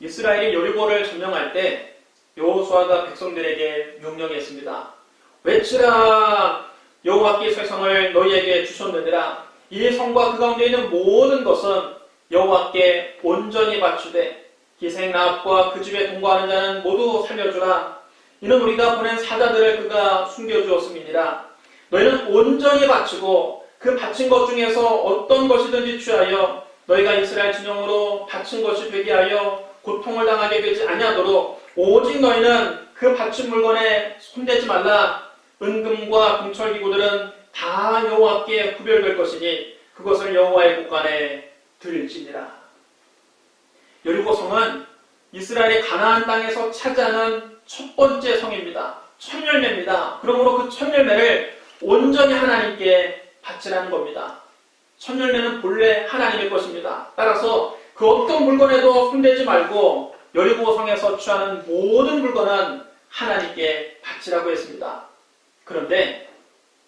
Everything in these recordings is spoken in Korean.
이스라엘이 여리고를 점령할 때 여호수아가 백성들에게 명령했습니다. 외치라, 여호와께서의 성을 너희에게 주셨느니라. 이 성과 그 가운데 있는 모든 것은 여호와께 온전히 바치되 기생 라합과 그 집에 동거하는 자는 모두 살려주라. 이는 우리가 보낸 사자들을 그가 숨겨주었음이니라. 너희는 온전히 바치고 그 바친 것 중에서 어떤 것이든지 취하여 너희가 이스라엘 진영으로 바친 것이 되게 하여 고통을 당하게 되지 아니하도록 오직 너희는 그 바친 물건에 손대지 말라. 은금과 금철기구들은 다 여호와께 구별될 것이니 그것을 여호와의 곳간에 드릴지니라. 여리고성은 이스라엘의 가나안 땅에서 차지하는 첫 번째 성입니다. 첫 열매입니다. 그러므로 그 첫 열매를 온전히 하나님께 바치라는 겁니다. 첫 열매는 본래 하나님의 것입니다. 따라서 그 어떤 물건에도 손대지 말고 여리고성에서 취하는 모든 물건은 하나님께 바치라고 했습니다. 그런데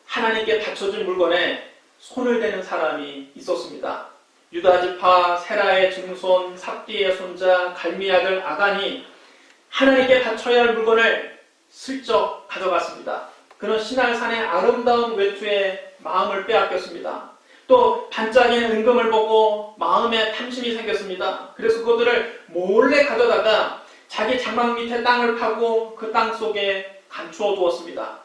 하나님께 바쳐진 물건에 손을 대는 사람이 있었습니다. 유다 지파 세라의 증손 삽디의 손자 갈미 아들 아간이 하나님께 바쳐야 할 물건을 슬쩍 가져갔습니다. 그는 시날산의 아름다운 외투에 마음을 빼앗겼습니다. 또 반짝이는 은금을 보고 마음에 탐심이 생겼습니다. 그래서 그것들을 몰래 가져다가 자기 장막 밑에 땅을 파고 그 땅 속에 감추어 두었습니다.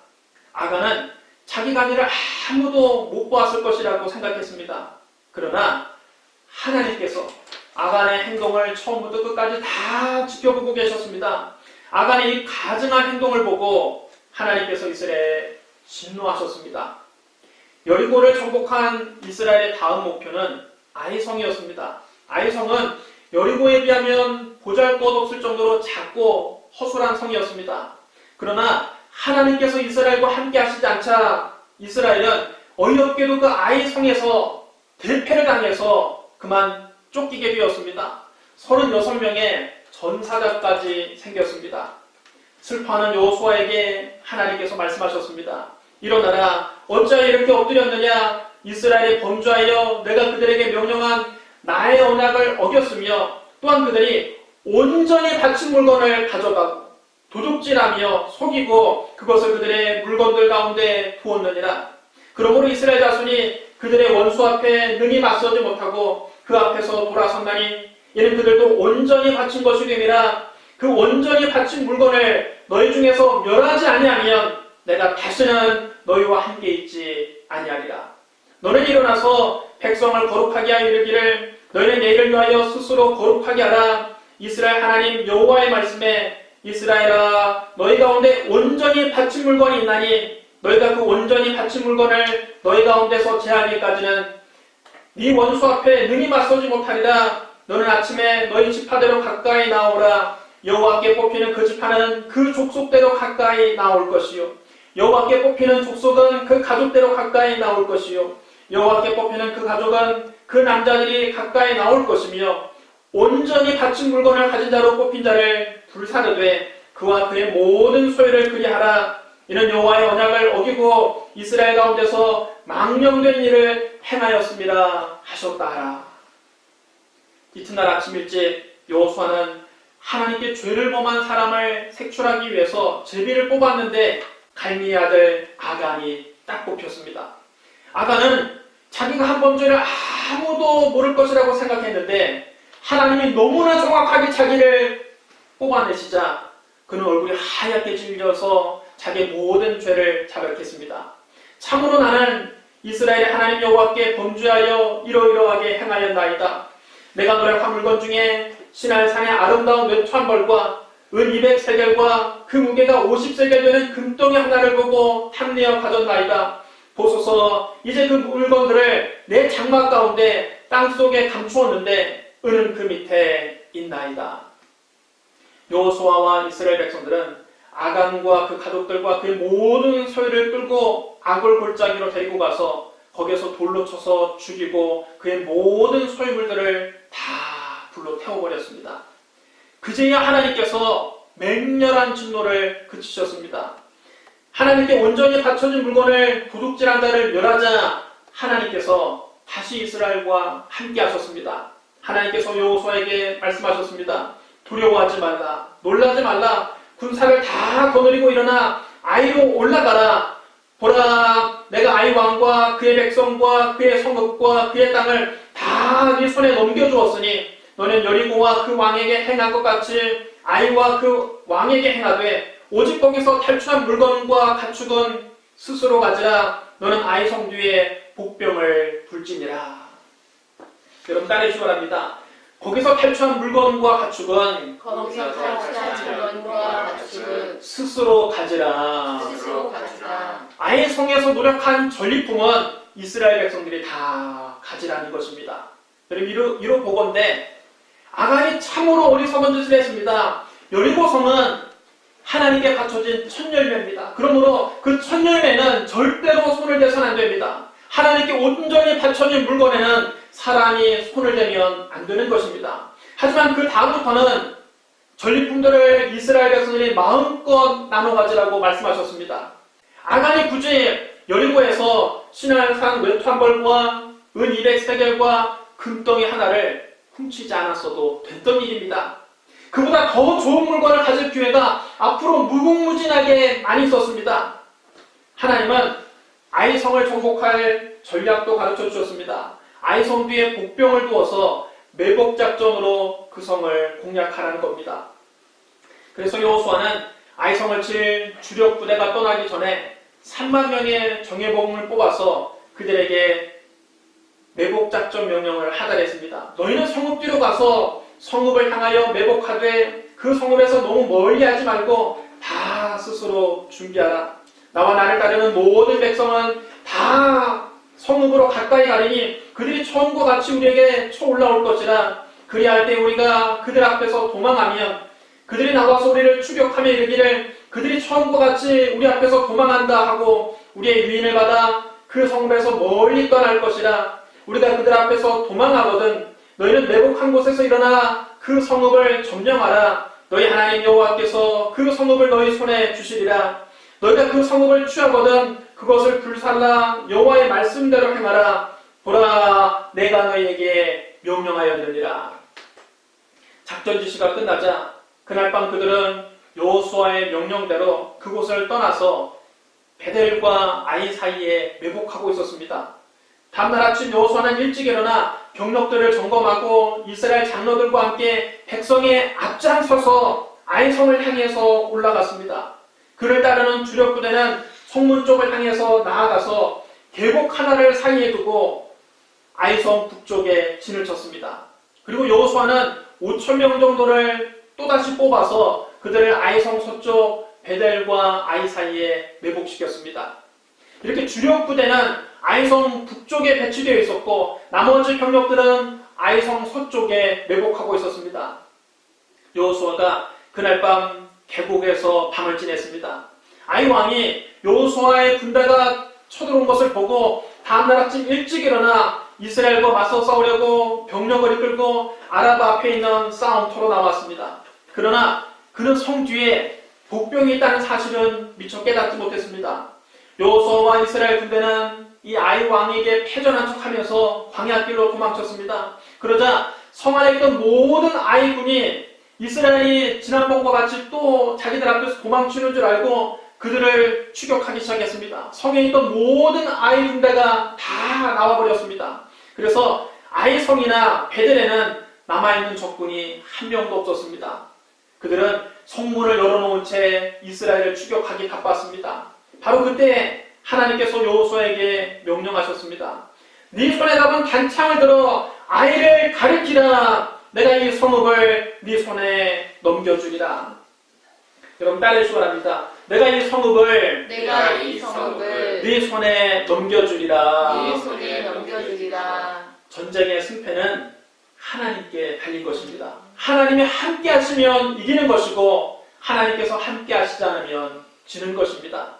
아간은 자기가 아니라 아무도 못 보았을 것이라고 생각했습니다. 그러나 하나님께서 아간의 행동을 처음부터 끝까지 다 지켜보고 계셨습니다. 아간의 이 가증한 행동을 보고 하나님께서 이스라엘에 진노하셨습니다. 여리고를 정복한 이스라엘의 다음 목표는 아이성이었습니다. 아이성은 여리고에 비하면 보잘것없을 정도로 작고 허술한 성이었습니다. 그러나 하나님께서 이스라엘과 함께 하시지 않자 이스라엘은 어이없게도 그 아이성에서 대패를 당해서 그만 쫓기게 되었습니다. 36명의 전사자까지 생겼습니다. 슬퍼하는 여호수아에게 하나님께서 말씀하셨습니다. 일어나라, 어찌하여 이렇게 엎드렸느냐? 이스라엘이 범죄하여 내가 그들에게 명령한 나의 언약을 어겼으며 또한 그들이 온전히 바친 물건을 가져가고 도둑질하며 속이고 그것을 그들의 물건들 가운데 두었느니라. 그러므로 이스라엘 자손이 그들의 원수 앞에 능히 맞서지 못하고 그 앞에서 돌아선다니 이는 그들도 온전히 바친 것이 됨이라. 그 온전히 바친 물건을 너희 중에서 멸하지 아니하면 내가 다시는 너희와 함께 있지 아니하리라. 너는 일어나서 백성을 거룩하게 하여 이르기를 너희는 내일을 위하여 스스로 거룩하게 하라. 이스라엘 하나님 여호와의 말씀에 이스라엘아, 너희 가운데 온전히 바친 물건이 있나니 너희가 그 온전히 바친 물건을 너희 가운데서 제하기까지는 네 원수 앞에 능히 맞서지 못하리라. 너는 아침에 너희 지파대로 가까이 나오라. 여호와께 뽑히는 그 지파는 그 족속대로 가까이 나올 것이요 여호와께 뽑히는 족속은 그 가족대로 가까이 나올 것이요 여호와께 뽑히는 그 가족은 그 남자들이 가까이 나올 것이며 온전히 바친 물건을 가진 자로 뽑힌 자를 불사르되 그와 그의 모든 소유를 그리하라. 이는 여호와의 언약을 어기고 이스라엘 가운데서 망령된 일을 행하였습니다 하셨다 하라. 이튿날 아침 일찍 여호수아는 하나님께 죄를 범한 사람을 색출하기 위해서 제비를 뽑았는데 갈미의 아들 아간이 딱 뽑혔습니다. 아간은 자기가 한 범죄를 아무도 모를 것이라고 생각했는데 하나님이 너무나 정확하게 자기를 뽑아내시자 그는 얼굴이 하얗게 질려서 자기의 모든 죄를 자백했습니다. 참으로 나는 이스라엘의 하나님 여호와께 범죄하여 이러이러하게 행하였나이다. 내가 노력한 물건 중에 시날산의 아름다운 외투 한 벌과 은 200세겔과 그 무게가 50세겔 되는 금덩이 하나를 보고 탐내어 가졌나이다. 보소서, 이제 그 물건들을 내 장막 가운데 땅속에 감추었는데 은은 그 밑에 있나이다. 여호수아와 이스라엘 백성들은 아간과 그 가족들과 그의 모든 소유를 끌고 아골 골짜기로 데리고 가서 거기에서 돌로 쳐서 죽이고 그의 모든 소유물들을 다 불로 태워버렸습니다. 그제야 하나님께서 맹렬한 진노를 그치셨습니다. 하나님께 온전히 바쳐진 물건을 도둑질한 자를 멸하자 하나님께서 다시 이스라엘과 함께 하셨습니다. 하나님께서 여호수아에게 말씀하셨습니다. 두려워하지 말라. 놀라지 말라. 군사를 다 거느리고 일어나 아이로 올라가라. 보라, 내가 아이 왕과 그의 백성과 그의 성읍과 그의 땅을 다 네 손에 넘겨주었으니 너는 여리고와 그 왕에게 행한 것 같이 아이와 그 왕에게 행하되 오직 거기서 탈출한 물건과 가축은 스스로 가지라. 너는 아이 성 뒤에 복병을 불지니라. 여러분 따르시기 바랍니다. 거기서 탈출한 물건과 가축은 스스로 가지라. 아이 성에서 노력한 전리품은 이스라엘 백성들이 다 가지라는 것입니다. 여러분 이로 보건대 아간이 참으로 어리석은 짓을 했습니다. 여리고 성은 하나님께 바쳐진 첫 열매입니다. 그러므로 그 첫 열매는 절대로 손을 대서는 안 됩니다. 하나님께 온전히 바쳐진 물건에는 사람이 손을 대면 안 되는 것입니다. 하지만 그 다음부터는 전리품들을 이스라엘 백성들이 마음껏 나눠 가지라고 말씀하셨습니다. 아간이 굳이 여리고에서 시날산 외투 한 벌과 은 200세겔과 금덩이 하나를 훔치지 않았어도 됐던 일입니다. 그보다 더 좋은 물건을 가질 기회가 앞으로 무궁무진하게 많이 있었습니다. 하나님은 아이성을 정복할 전략도 가르쳐 주셨습니다. 아이성 뒤에 복병을 두어서 매복작전으로 그 성을 공략하라는 겁니다. 그래서 여호수아는 아이성을 칠 주력 부대가 떠나기 전에 3만 명의 정예복음을 뽑아서 그들에게 매복작전 명령을 하달했습니다. 너희는 성읍 뒤로 가서 성읍을 향하여 매복하되 그 성읍에서 너무 멀리 하지 말고 다 스스로 준비하라. 나와 나를 따르는 모든 백성은 다 성읍으로 가까이 가리니 그들이 처음과 같이 우리에게 쳐 올라올 것이라. 그리할 때 우리가 그들 앞에서 도망하면 그들이 나와서 우리를 추격하며 이르기를 그들이 처음과 같이 우리 앞에서 도망한다 하고 우리의 유인을 받아 그 성읍에서 멀리 떠날 것이라. 우리가 그들 앞에서 도망하거든 너희는 매복한 곳에서 일어나 그 성읍을 점령하라. 너희 하나님 여호와께서 그 성읍을 너희 손에 주시리라. 너희가 그 성읍을 취하거든 그것을 불살라 여호와의 말씀대로 행하라. 보라, 내가 너희에게 명령하였느니라. 작전 지시가 끝나자 그날 밤 그들은 여호수아의 명령대로 그곳을 떠나서 베델과 아이 사이에 매복하고 있었습니다. 다음날 아침 여호수아는 일찍 일어나 병력들을 점검하고 이스라엘 장로들과 함께 백성의 앞장서서 아이성을 향해서 올라갔습니다. 그를 따르는 주력 부대는 성문 쪽을 향해서 나아가서 계곡 하나를 사이에 두고 아이성 북쪽에 진을 쳤습니다. 그리고 여호수아는 5,000명 정도를 또다시 뽑아서 그들을 아이성 서쪽 베델과 아이 사이에 매복시켰습니다. 이렇게 주력 부대는 아이성 북쪽에 배치되어 있었고 나머지 병력들은 아이성 서쪽에 매복하고 있었습니다. 여호수아가 그날 밤 계곡에서 밤을 지냈습니다. 아이 왕이 여호수아의 군대가 쳐들어온 것을 보고 다음날 아침 일찍 일어나 이스라엘과 맞서 싸우려고 병력을 이끌고 아라바 앞에 있는 싸움터로 나왔습니다. 그러나 그는 성 뒤에 복병이 있다는 사실은 미처 깨닫지 못했습니다. 여호수아와 이스라엘 군대는 이 아이 왕에게 패전한 척하면서 광야길로 도망쳤습니다. 그러자 성 안에 있던 모든 아이군이 이스라엘이 지난번과 같이 또 자기들 앞에서 도망치는 줄 알고 그들을 추격하기 시작했습니다. 성에 있던 모든 아이 군대가 다 나와버렸습니다. 그래서 아이 성이나 베델에는 남아있는 적군이 한 명도 없었습니다. 그들은 성문을 열어놓은 채 이스라엘을 추격하기 바빴습니다. 바로 그때 하나님께서 여호수아에게 명령하셨습니다. 네 손에 잡은 단창을 들어 아이를 가리키라. 내가 이 성읍을 네 손에 넘겨주리라. 여러분 따르시기 바랍니다. 내가 이 성읍을 네 손에 넘겨주리라. 전쟁의 승패는 하나님께 달린 것입니다. 하나님이 함께 하시면 이기는 것이고 하나님께서 함께 하시지 않으면 지는 것입니다.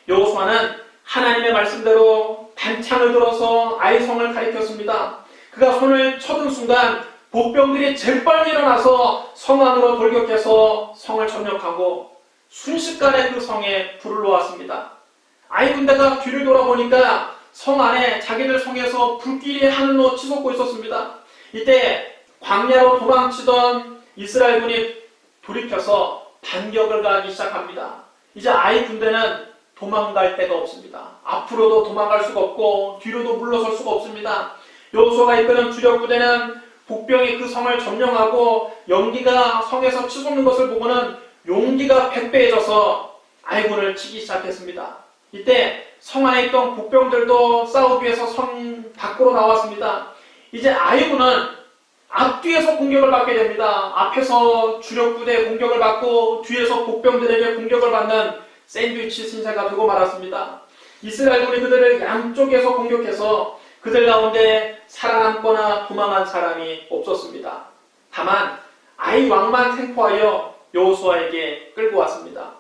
여호수아는 하나님의 말씀대로 단창을 들어서 아이성을 가리켰습니다. 그가 손을 쳐든 순간 복병들이 재빨리 일어나서 성 안으로 돌격해서 성을 점령하고 순식간에 그 성에 불을 놓았습니다. 아이 군대가 뒤를 돌아보니까 성 안에 자기들 성에서 불길이 하늘로 치솟고 있었습니다. 이때 광야로 도망치던 이스라엘군이 돌이켜서 반격을 가하기 시작합니다. 이제 아이 군대는 도망갈 데가 없습니다. 앞으로도 도망갈 수가 없고 뒤로도 물러설 수가 없습니다. 여호수아가 이끄는 주력 부대는 복병이 그 성을 점령하고 연기가 성에서 치솟는 것을 보고는 용기가 백배해져서 아이군을 치기 시작했습니다. 이때 성 안에 있던 복병들도 싸우기 위해서 성 밖으로 나왔습니다. 이제 아이군은 앞뒤에서 공격을 받게 됩니다. 앞에서 주력 부대의 공격을 받고 뒤에서 복병들에게 공격을 받는 샌드위치 신세가 되고 말았습니다. 이스라엘군이 그들을 양쪽에서 공격해서 그들 가운데 살아남거나 도망한 사람이 없었습니다. 다만 아이 왕만 생포하여 여호수아에게 끌고 왔습니다.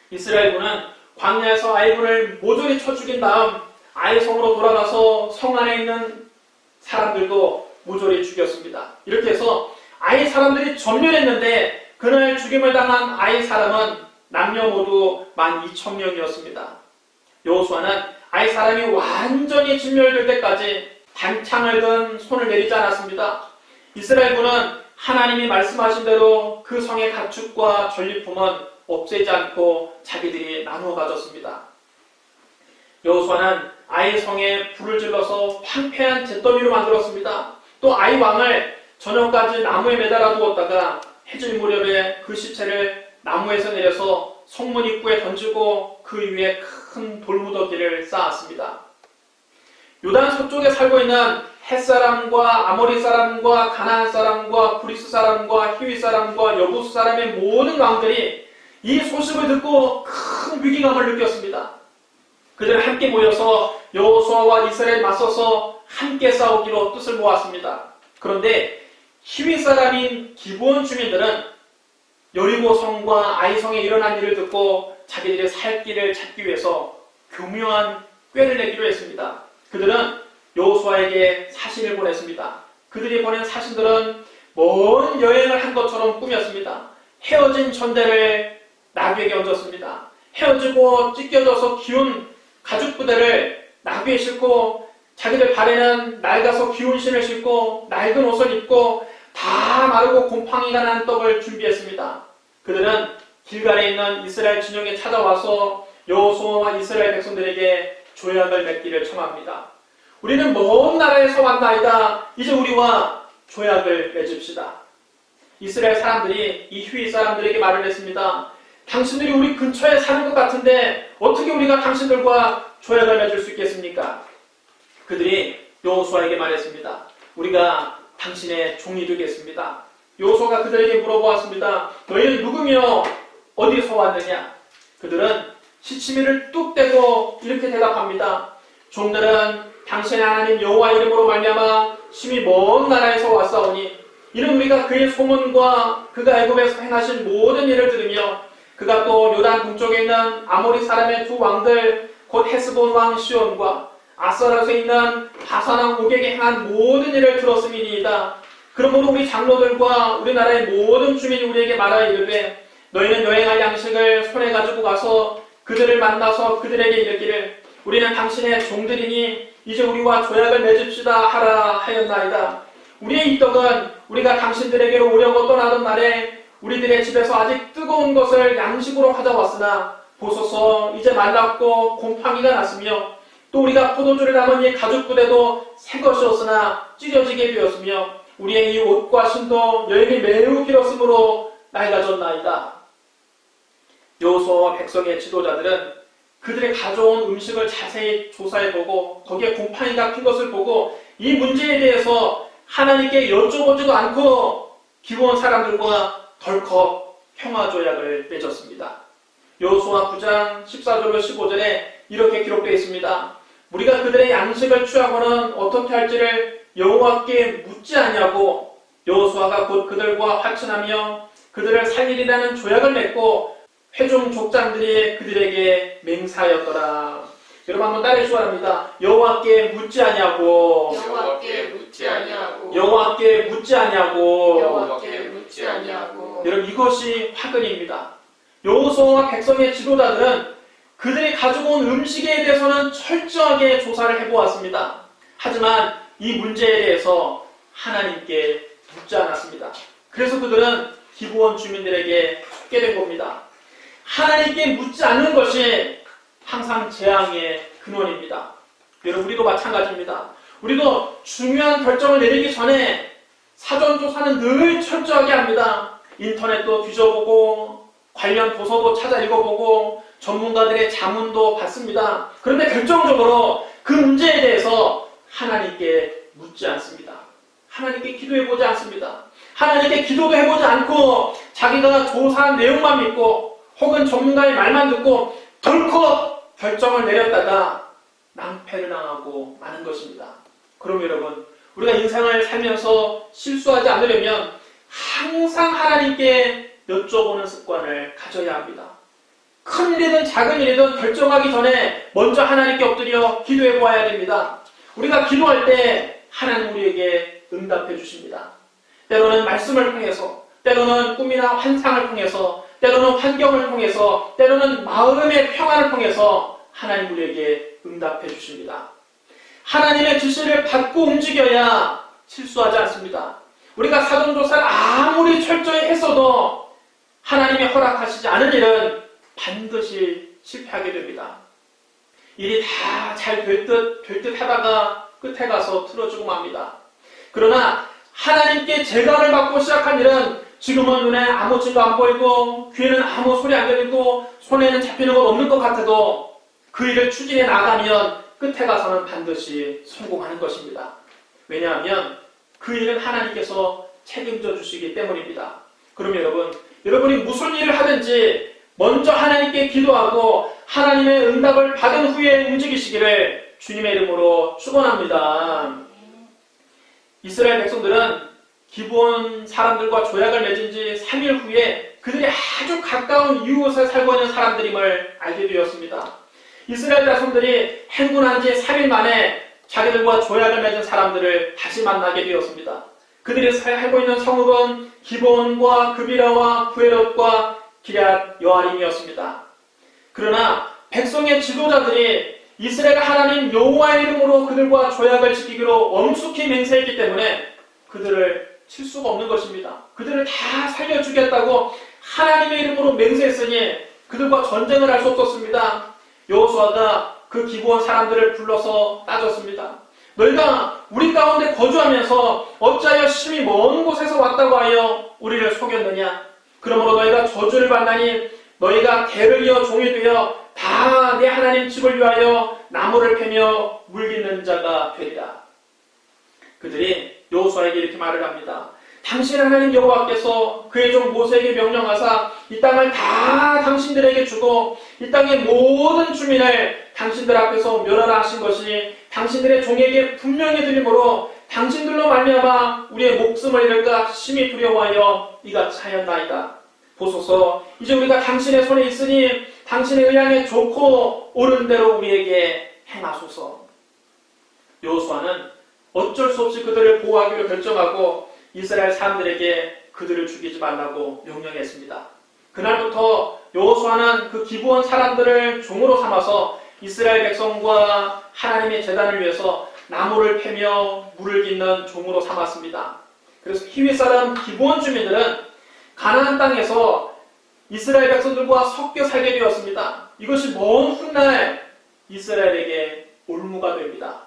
이스라엘군은 광야에서 아이군을 모조리 쳐 죽인 다음 아이 성으로 돌아가서 성 안에 있는 사람들도 모조리 죽였습니다. 이렇게 해서 아이 사람들이 전멸했는데 그날 죽임을 당한 아이 사람은 남녀 모두 12,000명이었습니다. 여호수아는 아이 사람이 완전히 진멸될 때까지 단창을 든 손을 내리지 않았습니다. 이스라엘군은 하나님이 말씀하신 대로 그 성의 가축과 전리품은 없애지 않고 자기들이 나누어 가졌습니다. 여호수아는 아이 성에 불을 질러서 황폐한 잿더미로 만들었습니다. 또 아이 왕을 저녁까지 나무에 매달아 두었다가 해질 무렵에 그 시체를 나무에서 내려서 성문 입구에 던지고 그 위에 큰 돌무더기를 쌓았습니다. 요단 서쪽에 살고 있는 헷사람과 아모리 사람과 가나안 사람과 브리스 사람과 히위 사람과 여부스 사람의 모든 왕들이 이 소식을 듣고 큰 위기감을 느꼈습니다. 그들은 함께 모여서 여호수아와 이스라엘에 맞서서 함께 싸우기로 뜻을 모았습니다. 그런데 히위 사람인 기브온 주민들은 여리고 성과 아이 성에 일어난 일을 듣고 자기들의 살 길을 찾기 위해서 교묘한 꾀를 내기로 했습니다. 그들은 여호수아에게 사신을 보냈습니다. 그들이 보낸 사신들은 먼 여행을 한 것처럼 꾸몄습니다. 헤어진 천대를 나귀에게 얹었습니다. 헤어지고 찢겨져서 기운 가죽 부대를 나귀에 싣고 자기들 발에는 낡아서 기운 신을 신고 낡은 옷을 입고 다 마르고 곰팡이가 난 떡을 준비했습니다. 그들은 길갈에 있는 이스라엘 진영에 찾아와서 여호수아와 이스라엘 백성들에게 조약을 맺기를 청합니다. 우리는 먼 나라에서 왔나이다. 이제 우리와 조약을 맺읍시다. 이스라엘 사람들이 이 휴이 사람들에게 말을 했습니다. 당신들이 우리 근처에 사는 것 같은데 어떻게 우리가 당신들과 조약을 맺을 수 있겠습니까? 그들이 여호수아에게 말했습니다. 우리가 당신의 종이 되겠습니다. 여호수아가 그들에게 물어보았습니다. 너희는 누구며 어디서 왔느냐? 그들은 시치미를 뚝 떼고 이렇게 대답합니다. 종들은 당신의 하나님 여호와 이름으로 말미암아 심히 먼 나라에서 왔사오니 이는 우리가 그의 소문과 그가 애굽에서 행하신 모든 일을 들으며 그가 또 요단 동쪽에 있는 아모리 사람의 두 왕들 곧 헤스본 왕 시온과 아스라롯에 있는 바산 왕 옥에게 행한 모든 일을 들었음이니이다. 그러므로 우리 장로들과 우리나라의 모든 주민이 우리에게 말하여 이르되 너희는 여행할 양식을 손에 가지고 가서 그들을 만나서 그들에게 이르기를 우리는 당신의 종들이니 이제 우리와 조약을 맺읍시다 하라 하였나이다. 우리의 이 떡은 우리가 당신들에게로 오려고 떠나던 날에 우리들의 집에서 아직 뜨거운 것을 양식으로 가져왔으나 보소서 이제 말랐고 곰팡이가 났으며 또 우리가 포도주를 담은 이 가죽 부대도 새 것이었으나 찢어지게 되었으며 우리의 이 옷과 신도 여행이 매우 길었으므로 낡아졌나이다. 여호수아와 백성의 지도자들은 그들이 가져온 음식을 자세히 조사해보고 거기에 곰팡이가 핀 것을 보고 이 문제에 대해서 하나님께 여쭤보지도 않고 기브온 사람들과 덜컥 평화조약을 맺었습니다. 여호수아 9장 14절로 15절에 이렇게 기록되어 있습니다. 우리가 그들의 양식을 취하고는 어떻게 할지를 여호와께 묻지 아니하고 여호수아가 곧 그들과 화친하며 그들을 살리리라는 조약을 맺고 회중 족장들이 그들에게 맹세하였더라. 여러분 한번 따라해 주시기 바랍니다. 여호와께 묻지 아니하고 여호와께 묻지 아니하고 여호와께 묻지 아니하고 여호와께 묻지 아니하고 여러분 이것이 화근입니다. 여호수아와 백성의 지도자들은 그들이 가지고 온 음식에 대해서는 철저하게 조사를 해보았습니다. 하지만 이 문제에 대해서 하나님께 묻지 않았습니다. 그래서 그들은 기브온 주민들에게 속게 된 겁니다. 하나님께 묻지 않는 것이 항상 재앙의 근원입니다. 여러분, 우리도 마찬가지입니다. 우리도 중요한 결정을 내리기 전에 사전조사는 늘 철저하게 합니다. 인터넷도 뒤져보고 관련 도서도 찾아 읽어보고 전문가들의 자문도 받습니다. 그런데 결정적으로 그 문제에 대해서 하나님께 묻지 않습니다. 하나님께 기도해보지 않습니다. 하나님께 기도도 해보지 않고 자기가 조사한 내용만 믿고 혹은 전문가의 말만 듣고 덜컥 결정을 내렸다가 낭패를 당하고 마는 것입니다. 그럼 여러분, 우리가 인생을 살면서 실수하지 않으려면 항상 하나님께 여쭤보는 습관을 가져야 합니다. 큰 일이든 작은 일이든 결정하기 전에 먼저 하나님께 엎드려 기도해 보아야 됩니다. 우리가 기도할 때 하나님 우리에게 응답해 주십니다. 때로는 말씀을 통해서, 때로는 꿈이나 환상을 통해서, 때로는 환경을 통해서, 때로는 마음의 평안을 통해서 하나님 우리에게 응답해 주십니다. 하나님의 지시를 받고 움직여야 실수하지 않습니다. 우리가 사전조사를 아무리 철저히 했어도 하나님이 허락하시지 않은 일은 반드시 실패하게 됩니다. 일이 다 잘 될 듯 하다가 끝에 가서 틀어지고 맙니다. 그러나 하나님께 제가를 받고 시작한 일은 지금은 눈에 아무 증거 안 보이고 귀에는 아무 소리 안 들리고 손에는 잡히는 것 없는 것 같아도 그 일을 추진해 나가면 끝에 가서는 반드시 성공하는 것입니다. 왜냐하면 그 일은 하나님께서 책임져 주시기 때문입니다. 그럼 여러분이 무슨 일을 하든지 먼저 하나님께 기도하고 하나님의 응답을 받은 후에 움직이시기를 주님의 이름으로 축원합니다. 이스라엘 백성들은 기브온 사람들과 조약을 맺은 지 3일 후에 그들이 아주 가까운 이웃에 살고 있는 사람들임을 알게 되었습니다. 이스라엘 백성들이 행군한 지 3일 만에 자기들과 조약을 맺은 사람들을 다시 만나게 되었습니다. 그들이 살고 있는 성읍은 기브온과 그비라와 구에롯과 기럇 여아림이었습니다. 그러나 백성의 지도자들이 이스라엘 하나님 여호와의 이름으로 그들과 조약을 지키기로 엄숙히 맹세했기 때문에 그들을 칠 수가 없는 것입니다. 그들을 다 살려주겠다고 하나님의 이름으로 맹세했으니 그들과 전쟁을 할 수 없었습니다. 여호수아가 그 기브온 사람들을 불러서 따졌습니다. 너희가 우리 가운데 거주하면서 어찌하여 심히 먼 곳에서 왔다고 하여 우리를 속였느냐? 그러므로 너희가 저주를 받나니 너희가 개를 이어 종이 되어 다 내 하나님 집을 위하여 나무를 패며 물깃는 자가 되리라. 그들이 여호수아에게 이렇게 말을 합니다. 당신 하나님 여호와께서 그의 종 모세에게 명령하사 이 땅을 다 당신들에게 주고 이 땅의 모든 주민을 당신들 앞에서 멸하라 하신 것이 당신들의 종에게 분명히 들림으로 당신들로 말미암아 우리의 목숨을 잃을까 심히 두려워하여 이같이 하였나이다. 보소서, 이제 우리가 당신의 손에 있으니 당신의 의향에 좋고 옳은 대로 우리에게 행하소서. 여호수아는 어쩔 수 없이 그들을 보호하기로 결정하고 이스라엘 사람들에게 그들을 죽이지 말라고 명령했습니다. 그날부터 여호수아는 그 기브온 사람들을 종으로 삼아서 이스라엘 백성과 하나님의 제단을 위해서 나무를 패며 물을 깃는 종으로 삼았습니다. 그래서 히위 사람 기브온 주민들은 가나안 땅에서 이스라엘 백성들과 섞여 살게 되었습니다. 이것이 먼 훗날 이스라엘에게 올무가 됩니다.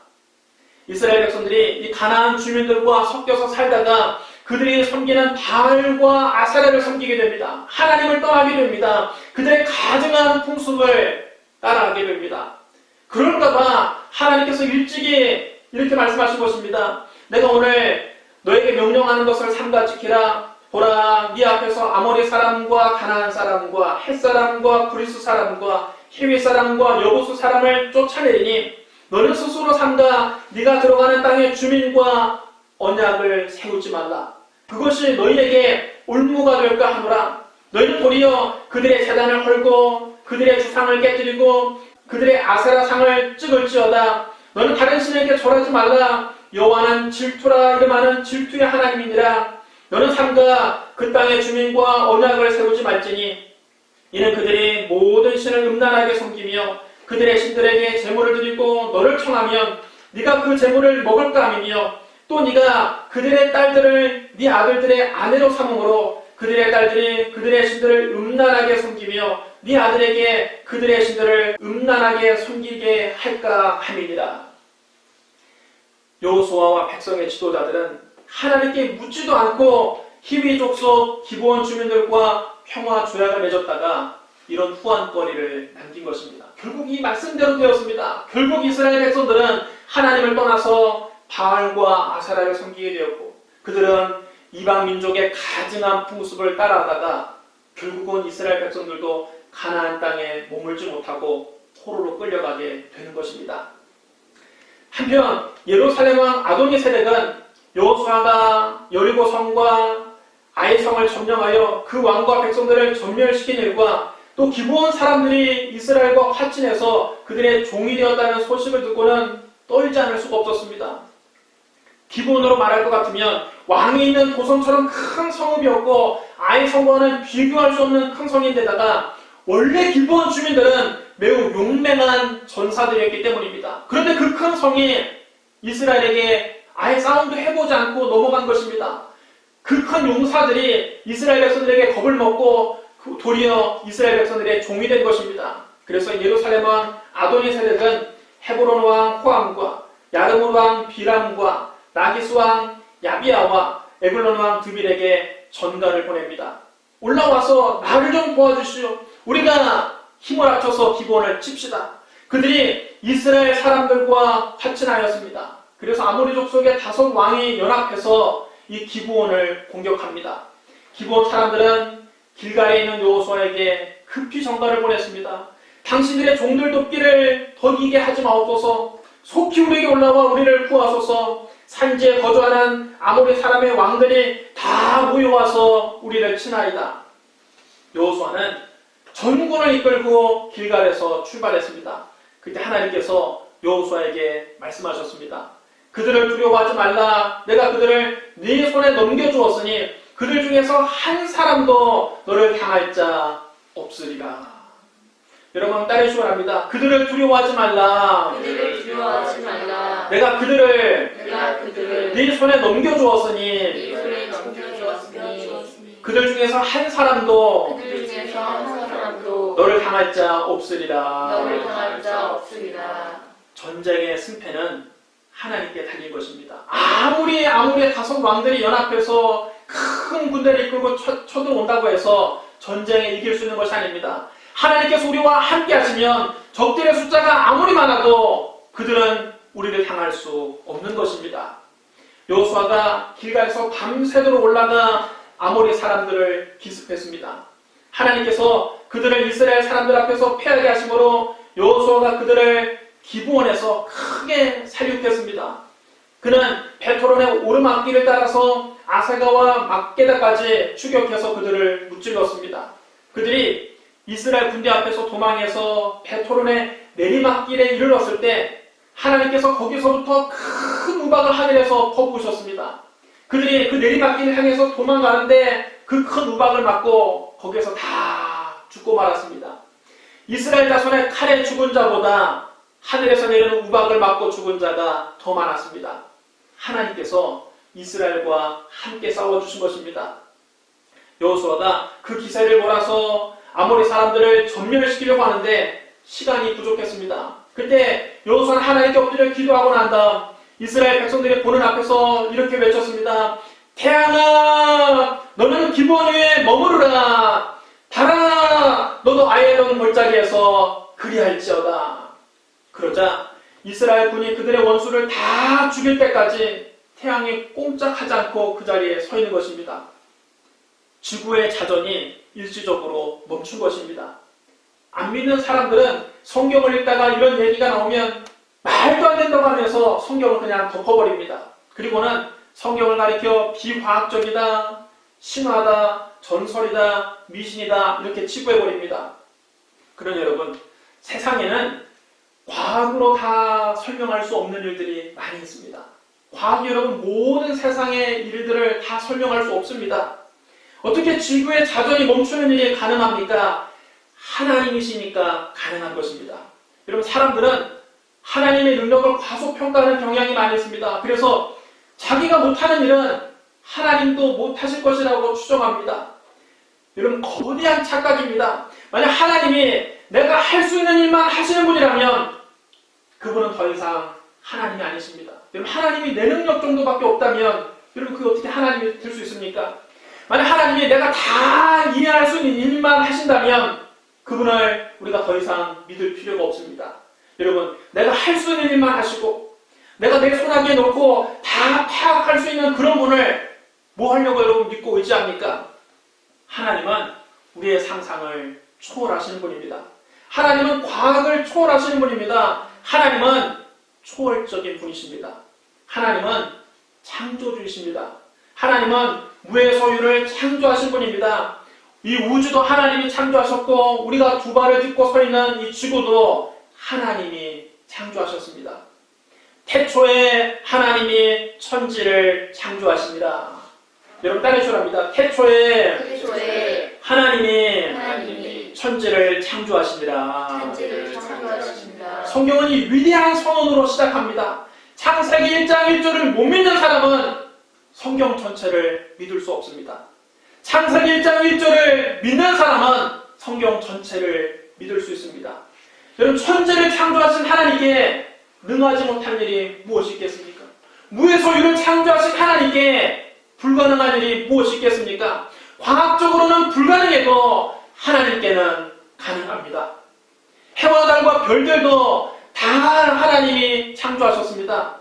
이스라엘 백성들이 이 가나안 주민들과 섞여서 살다가 그들이 섬기는 바알과 아세라를 섬기게 됩니다. 하나님을 떠나게 됩니다. 그들의 가증한 풍습을 따라하게 됩니다. 그럴까봐 하나님께서 일찍이 이렇게 말씀하신 것입니다. 내가 오늘 너에게 명령하는 것을 삼가 지키라. 보라, 네 앞에서 아모리 사람과 가나안 사람과 헷 사람과 브리스 사람과 히위 사람과 여부수 사람을 쫓아내리니 너는 스스로 삼가 네가 들어가는 땅의 주민과 언약을 세우지 말라. 그것이 너희에게 올무가 될까 하노라. 너희는 도리어 그들의 제단을 헐고 그들의 주상을 깨뜨리고 그들의 아세라상을 찍을지어다. 너는 다른 신에게 절하지 말라. 여호와는 질투라 이름하는 질투의 하나님이니라. 너는 삼가 그 땅의 주민과 언약을 세우지 말지니 이는 그들이 모든 신을 음란하게 섬기며 그들의 신들에게 제물을 드리고 너를 청하면 네가 그 제물을 먹을까 하며 또 네가 그들의 딸들을 네 아들들의 아내로 삼음으로 그들의 딸들이 그들의 신들을 음란하게 섬기며 네 아들에게 그들의 신들을 음란하게 섬기게 할까 함이니라. 여호수아와 백성의 지도자들은 하나님께 묻지도 않고 히위 족속 기브온 주민들과 평화 조약을 맺었다가 이런 후한거리를 남긴 것입니다. 결국 이 말씀대로 되었습니다. 결국 이스라엘 백성들은 하나님을 떠나서 바알과 아세라를 섬기게 되었고 그들은 이방 민족의 가증한 풍습을 따라하다가 결국은 이스라엘 백성들도 가나안 땅에 머물지 못하고 포로로 끌려가게 되는 것입니다. 한편 예루살렘 왕 아도니세덱은 여호수아가 여리고 성과 아이 성을 점령하여 그 왕과 백성들을 전멸시킨 일과 또 기브온 사람들이 이스라엘과 화친해서 그들의 종이 되었다는 소식을 듣고는 떨지 않을 수가 없었습니다. 기브온으로 말할 것 같으면 왕이 있는 도성처럼 큰 성읍이었고 아이 성과는 비교할 수 없는 큰 성인데다가 원래 기브온 주민들은 매우 용맹한 전사들이었기 때문입니다. 그런데 그 큰 성이 이스라엘에게 아예 싸움도 해보지 않고 넘어간 것입니다. 그 큰 용사들이 이스라엘 백성들에게 겁을 먹고 도리어 이스라엘 백성들의 종이 된 것입니다. 그래서 예루살렘 왕 아도니세덱은 헤브론 왕 호암과 야르문 왕 비람과 라기스 왕 야비아와 에글론 왕 드빌에게 전가를 보냅니다. 올라와서 나를 좀 도와주시오. 우리가 힘을 합쳐서 기브온을 칩시다. 그들이 이스라엘 사람들과 화친하였습니다. 그래서 아모리 족속의 5 왕이 연합해서 이 기브온을 공격합니다. 기브온 사람들은 길갈에 있는 여호수아에게 급히 전가를 보냈습니다. 당신들의 종들 돕기를 더디게 하지 마옵소서. 속히 우리에게 올라와 우리를 구하소서. 산지에 거주하는 아모리 사람의 왕들이 다 모여와서 우리를 치나이다. 여호수아는 전군을 이끌고 길갈에서 출발했습니다. 그때 하나님께서 여호수아에게 말씀하셨습니다. 그들을 두려워하지 말라. 내가 그들을 네 손에 넘겨주었으니 그들 중에서 한 사람도 너를 당할 자 없으리라. 여러분 따르시기 바랍니다. 그들을 두려워하지 말라. 그들을 두려워하지 말라. 내가 그들을 네 손에 넘겨주었으니 네 손에 넘겨주었으니 그들 중에서 한 사람도 그들 중에서 한 사람도 너를 당할 자 없으리라. 너를 당할 자 없으리라. 전쟁의 승패는 하나님께 달린 것입니다. 아무리 5 왕들이 연합해서 큰 군대를 이끌고 쳐들어온다고 해서 전쟁에 이길 수 있는 것이 아닙니다. 하나님께서 우리와 함께 하시면 적들의 숫자가 아무리 많아도 그들은 우리를 당할 수 없는 것입니다. 여호수아가 길갈에서 밤새도록 올라가 아모리 사람들을 기습했습니다. 하나님께서 그들을 이스라엘 사람들 앞에서 패하게 하심으로 여호수아가 그들을 기브온에서 크게 살육했습니다. 그는 베토론의 오르막길을 따라서 아세가와 막게다까지 추격해서 그들을 무찔렀습니다. 그들이 이스라엘 군대 앞에서 도망해서 베토론의 내리막길에 이르렀을 때 하나님께서 거기서부터 큰 우박을 하늘에서 퍼부으셨습니다. 그들이 그 내리막길을 향해서 도망가는데 그 큰 우박을 맞고 거기에서 다 죽고 말았습니다. 이스라엘 자손의 칼에 죽은 자보다 하늘에서 내리는 우박을 맞고 죽은 자가 더 많았습니다. 하나님께서 이스라엘과 함께 싸워주신 것입니다. 여호수아가 그 기세를 몰아서 아모리 사람들을 전멸시키려고 하는데 시간이 부족했습니다. 그때 여호수아는 하나님께 엎드려 기도하고 난 다음 이스라엘 백성들이 보는 앞에서 이렇게 외쳤습니다. 태양아, 너는 기브온 위에 머무르라. 달아, 너도 아이론 골짜기에서 그리할지어다. 그러자 이스라엘 군이 그들의 원수를 다 죽일 때까지 태양이 꼼짝하지 않고 그 자리에 서 있는 것입니다. 지구의 자전이 일시적으로 멈춘 것입니다. 안 믿는 사람들은 성경을 읽다가 이런 얘기가 나오면 말도 안 된다고 하면서 성경을 그냥 덮어버립니다. 그리고는 성경을 가리켜 비과학적이다, 신화다, 전설이다, 미신이다 이렇게 치부해버립니다. 그러나 여러분, 세상에는 과학으로 다 설명할 수 없는 일들이 많이 있습니다. 과학이 여러분 모든 세상의 일들을 다 설명할 수 없습니다. 어떻게 지구의 자전이 멈추는 일이 가능합니까? 하나님이시니까 가능한 것입니다. 여러분 사람들은 하나님의 능력을 과소평가하는 경향이 많이 있습니다. 그래서 자기가 못하는 일은 하나님도 못하실 것이라고 추정합니다. 여러분, 거대한 착각입니다. 만약 하나님이 내가 할 수 있는 일만 하시는 분이라면 그분은 더 이상 하나님이 아니십니다. 여러분, 하나님이 내 능력 정도밖에 없다면 여러분, 그게 어떻게 하나님이 될 수 있습니까? 만약 하나님이 내가 다 이해할 수 있는 일만 하신다면 그분을 우리가 더 이상 믿을 필요가 없습니다. 여러분, 내가 할 수 있는 일만 하시고 내가 내 손아귀에 놓고 다 파악할 수 있는 그런 분을 뭐 하려고 여러분 믿고 의지합니까? 하나님은 우리의 상상을 초월하시는 분입니다. 하나님은 과학을 초월하시는 분입니다. 하나님은 초월적인 분이십니다. 하나님은 창조주이십니다. 하나님은 무의 소유를 창조하신 분입니다. 이 우주도 하나님이 창조하셨고 우리가 두 발을 딛고 서 있는 이 지구도 하나님이 창조하셨습니다. 태초에 하나님이 천지를 창조하십니다. 여러분 따라해주랍니다. 태초에 하나님이 천지를 창조하십니다. 성경은 이 위대한 선언으로 시작합니다. 창세기 1장 1절을 못 믿는 사람은 성경 전체를 믿을 수 없습니다. 창세기 1장 1절을 믿는 사람은 성경 전체를 믿을 수 있습니다. 여러분, 천지를 창조하신 하나님께 능하지 못한 일이 무엇이 있겠습니까? 무의 소유를 창조하신 하나님께 불가능한 일이 무엇이 있겠습니까? 과학적으로는 불가능해도 하나님께는 가능합니다. 해와 달과 별들도 다 하나님이 창조하셨습니다.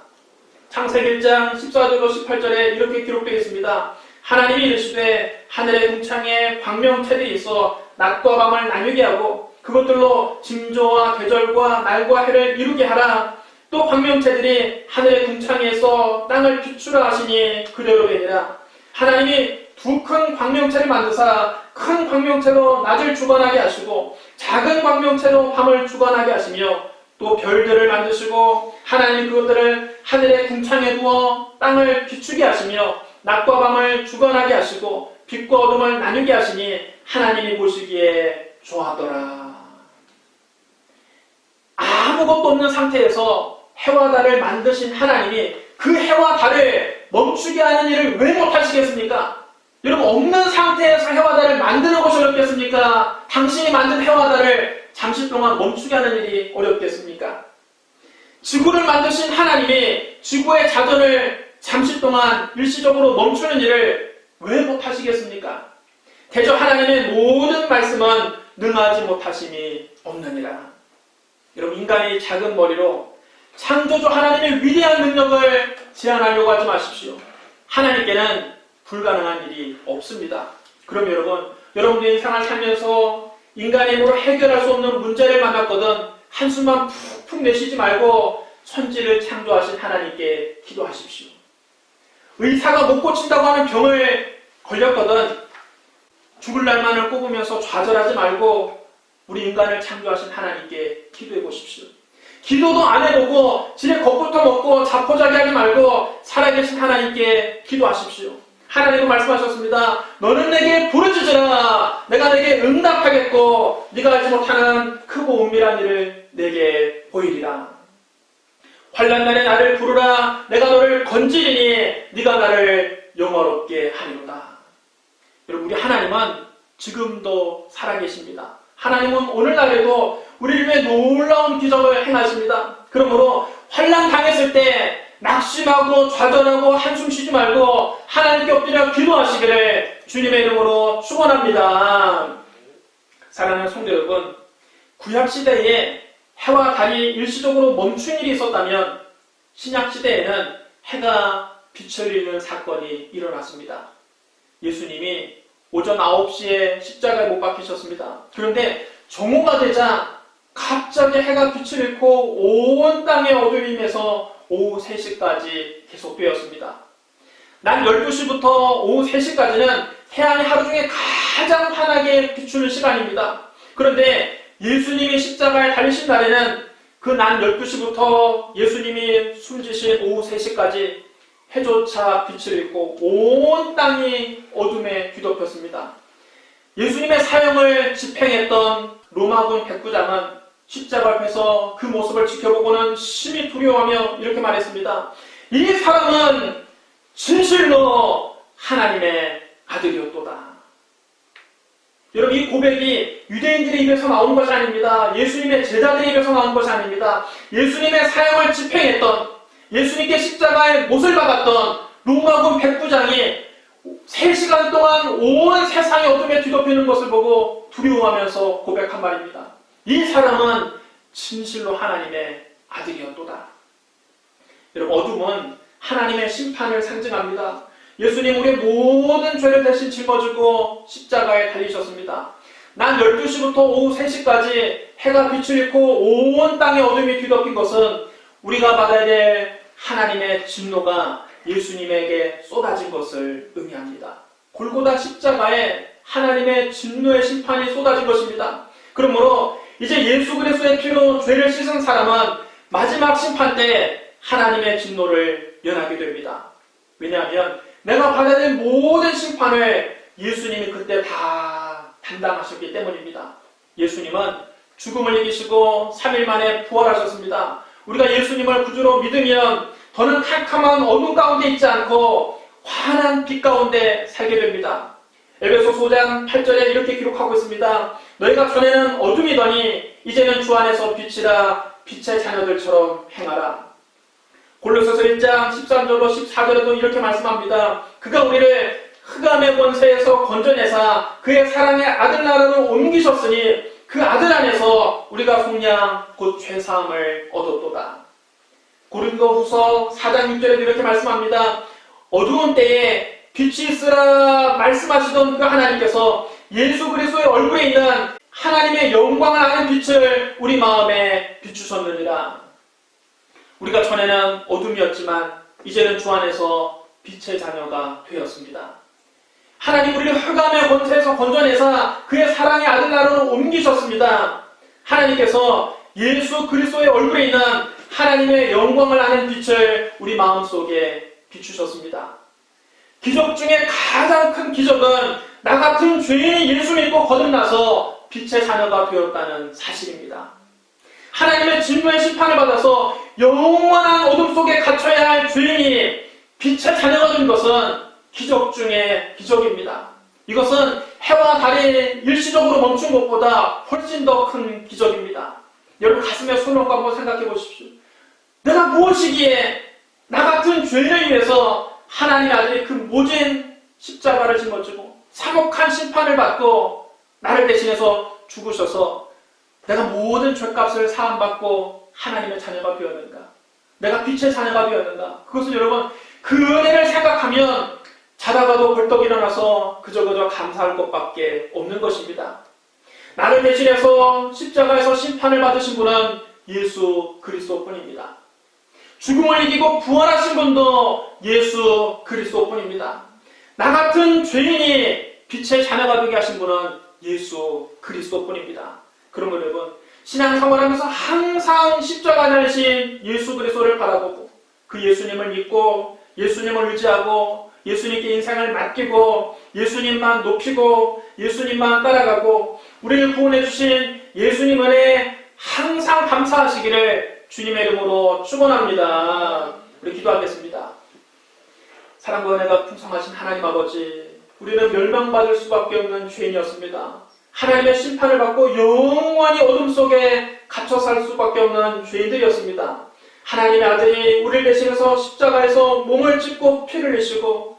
창세기 1장 14절로 18절에 이렇게 기록되어 있습니다. 하나님이 이르시되 하늘의 궁창에 광명체들이 있어 낮과 밤을 나누게 하고 그것들로 징조와 계절과 날과 해를 이루게 하라. 또 광명체들이 하늘의 궁창에서 땅을 비추라 하시니 그대로 되니라. 하나님이 두 큰 광명체를 만드사 큰 광명체로 낮을 주관하게 하시고 작은 광명체로 밤을 주관하게 하시며 또 별들을 만드시고 하나님 그것들을 하늘의 궁창에 두어 땅을 비추게 하시며 낮과 밤을 주관하게 하시고 빛과 어둠을 나누게 하시니 하나님이 보시기에 좋았더라. 아무것도 없는 상태에서 해와 달을 만드신 하나님이 그 해와 달을 멈추게 하는 일을 왜 못하시겠습니까? 여러분, 없는 상태에서 해와 달을 만드는 것이 어렵겠습니까? 당신이 만든 해와 달을 잠시 동안 멈추게 하는 일이 어렵겠습니까? 지구를 만드신 하나님이 지구의 자전을 잠시 동안 일시적으로 멈추는 일을 왜 못하시겠습니까? 대저 하나님의 모든 말씀은 능하지 못하심이 없느니라. 여러분, 인간의 작은 머리로 창조주 하나님의 위대한 능력을 제한하려고 하지 마십시오. 하나님께는 불가능한 일이 없습니다. 그럼 여러분들의 인생을 살면서 인간의 힘으로 해결할 수 없는 문제를 만났거든 한숨만 푹푹 내쉬지 말고 천지를 창조하신 하나님께 기도하십시오. 의사가 못 고친다고 하는 병을 걸렸거든 죽을 날만을 꼽으면서 좌절하지 말고 우리 인간을 창조하신 하나님께 기도해 보십시오. 기도도 안 해보고 지레 겁부터 먹고 자포자기하지 말고 살아계신 하나님께 기도하십시오. 하나님은 말씀하셨습니다. 너는 내게 부르짖으라. 내가 내게 응답하겠고 네가 알지 못하는 크고 은밀한 일을 내게 보이리라. 환난날에 나를 부르라. 내가 너를 건지리니 네가 나를 영화롭게 하리로다. 여러분, 우리 하나님은 지금도 살아계십니다. 하나님은 오늘날에도 우리를 위해 놀라운 기적을 행하십니다. 그러므로 환난 당했을 때 낙심하고 좌절하고 한숨 쉬지 말고 하나님께 엎드려 기도하시기를 주님의 이름으로 축원합니다. 사랑하는 성도 여러분, 구약시대에 해와 달이 일시적으로 멈춘 일이 있었다면 신약시대에는 해가 빛을 잃는 사건이 일어났습니다. 예수님이 오전 9시에 십자가에 못 박히셨습니다. 그런데 정오가 되자 갑자기 해가 빛을 잃고 온 땅의 어둠이 임해서 오후 3시까지 계속되었습니다. 낮 12시부터 오후 3시까지는 태양이 하루 중에 가장 환하게 비추는 시간입니다. 그런데 예수님이 십자가에 달리신 날에는 그 낮 12시부터 예수님이 숨지신 오후 3시까지 해조차 빛을 잃고 온 땅이 어둠에 뒤덮였습니다. 예수님의 사형을 집행했던 로마군 백부장은 십자가 앞에서 그 모습을 지켜보고는 심히 두려워하며 이렇게 말했습니다. 이 사람은 진실로 하나님의 아들이었도다. 여러분, 이 고백이 유대인들의 입에서 나온 것이 아닙니다. 예수님의 제자들의 입에서 나온 것이 아닙니다. 예수님의 사형을 집행했던, 예수님께 십자가에 못을 박았던 로마군 백부장이 3시간 동안 온 세상이 어둠에 뒤덮이는 것을 보고 두려워하면서 고백한 말입니다. 이 사람은 진실로 하나님의 아들이었도다. 여러분, 어둠은 하나님의 심판을 상징합니다. 예수님 우리의 모든 죄를 대신 짊어지고 십자가에 달리셨습니다. 낮 12시부터 오후 3시까지 해가 빛을 잃고 온 땅의 어둠이 뒤덮인 것은 우리가 받아야 될 하나님의 진노가 예수님에게 쏟아진 것을 의미합니다. 골고다 십자가에 하나님의 진노의 심판이 쏟아진 것입니다. 그러므로 이제 예수 그리스도의 피로 죄를 씻은 사람은 마지막 심판 때 하나님의 진노를 면하게 됩니다. 왜냐하면 내가 받아야 될 모든 심판을 예수님이 그때 다 담당하셨기 때문입니다. 예수님은 죽음을 이기시고 3일 만에 부활하셨습니다. 우리가 예수님을 구주로 믿으면 더는 캄캄한 어둠 가운데 있지 않고 환한 빛 가운데 살게 됩니다. 에베소서 5장 8절에 이렇게 기록하고 있습니다. 너희가 전에는 어둠이더니 이제는 주 안에서 빛이라, 빛의 자녀들처럼 행하라. 골로새서 1장 13절로 14절에도 이렇게 말씀합니다. 그가 우리를 흑암의 권세에서 건져내사 그의 사랑의 아들 나라로 옮기셨으니 그 아들 안에서 우리가 속량 곧 죄사함을 얻었도다. 고린도후서 4장 6절에도 이렇게 말씀합니다. 어두운 때에 빛이 있으라 말씀하시던 그 하나님께서 예수 그리스도의 얼굴에 있는 하나님의 영광을 아는 빛을 우리 마음에 비추셨느니라. 우리가 전에는 어둠이었지만 이제는 주 안에서 빛의 자녀가 되었습니다. 하나님 우리를 흑암의 권세에서 건져내사 그의 사랑의 아들 나라로 옮기셨습니다. 하나님께서 예수 그리스도의 얼굴에 있는 하나님의 영광을 아는 빛을 우리 마음속에 비추셨습니다. 기적 중에 가장 큰 기적은 나 같은 죄인이 예수 믿고 거듭나서 빛의 자녀가 되었다는 사실입니다. 하나님의 진노의 심판을 받아서 영원한 어둠 속에 갇혀야 할 죄인이 빛의 자녀가 된 것은 기적 중에 기적입니다. 이것은 해와 달이 일시적으로 멈춘 것보다 훨씬 더 큰 기적입니다. 여러분 가슴에 손을 얹고 한번 생각해 보십시오. 내가 무엇이기에 나 같은 죄인을 위해서 하나님의 아들이 그 모진 십자가를 짊어지고 참혹한 심판을 받고 나를 대신해서 죽으셔서 내가 모든 죄값을 사함받고 하나님의 자녀가 되었는가? 내가 빛의 자녀가 되었는가? 그것은 여러분 그 은혜를 생각하면 자다가도 벌떡 일어나서 그저 감사할 것밖에 없는 것입니다. 나를 대신해서 십자가에서 심판을 받으신 분은 예수 그리스도뿐입니다. 죽음을 이기고 부활하신 분도 예수 그리스도뿐입니다. 나 같은 죄인이 빛의 자녀가 되게 하신 분은 예수 그리스도뿐입니다. 그러므로 여러분 신앙생활하면서 항상 십자가 달리신 예수 그리스도를 바라보고 그 예수님을 믿고 예수님을 의지하고 예수님께 인생을 맡기고 예수님만 높이고 예수님만 따라가고 우리를 구원해 주신 예수님 은혜에 항상 감사하시기를 주님의 이름으로 축원합니다. 우리 기도하겠습니다. 사랑과 은혜가 풍성하신 하나님 아버지, 우리는 멸망받을 수밖에 없는 죄인이었습니다. 하나님의 심판을 받고 영원히 어둠 속에 갇혀 살 수밖에 없는 죄인들이었습니다. 하나님의 아들이 우리를 대신해서 십자가에서 몸을 찢고 피를 흘리시고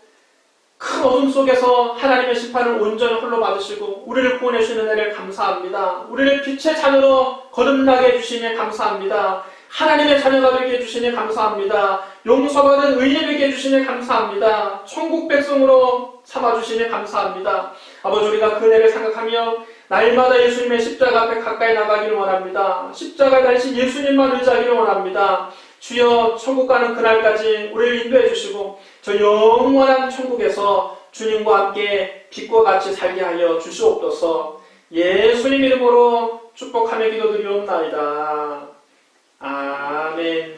큰 어둠 속에서 하나님의 심판을 온전히 홀로 받으시고 우리를 구원해 주시는 은혜를 감사합니다. 우리를 빛의 자녀로 거듭나게 해주시니 감사합니다. 하나님의 자녀가 되게 해주시니 감사합니다. 용서받은 의인이 되게 해주시니 감사합니다. 천국 백성으로 삼아주시니 감사합니다. 아버지 우리가 그 은혜를 생각하며 날마다 예수님의 십자가 앞에 가까이 나가기를 원합니다. 십자가 달리신 예수님만 의지하기를 원합니다. 주여 천국 가는 그날까지 우리를 인도해 주시고 저 영원한 천국에서 주님과 함께 빛과 같이 살게 하여 주시옵소서. 예수님 이름으로 축복하며 기도드리옵나이다. 아멘.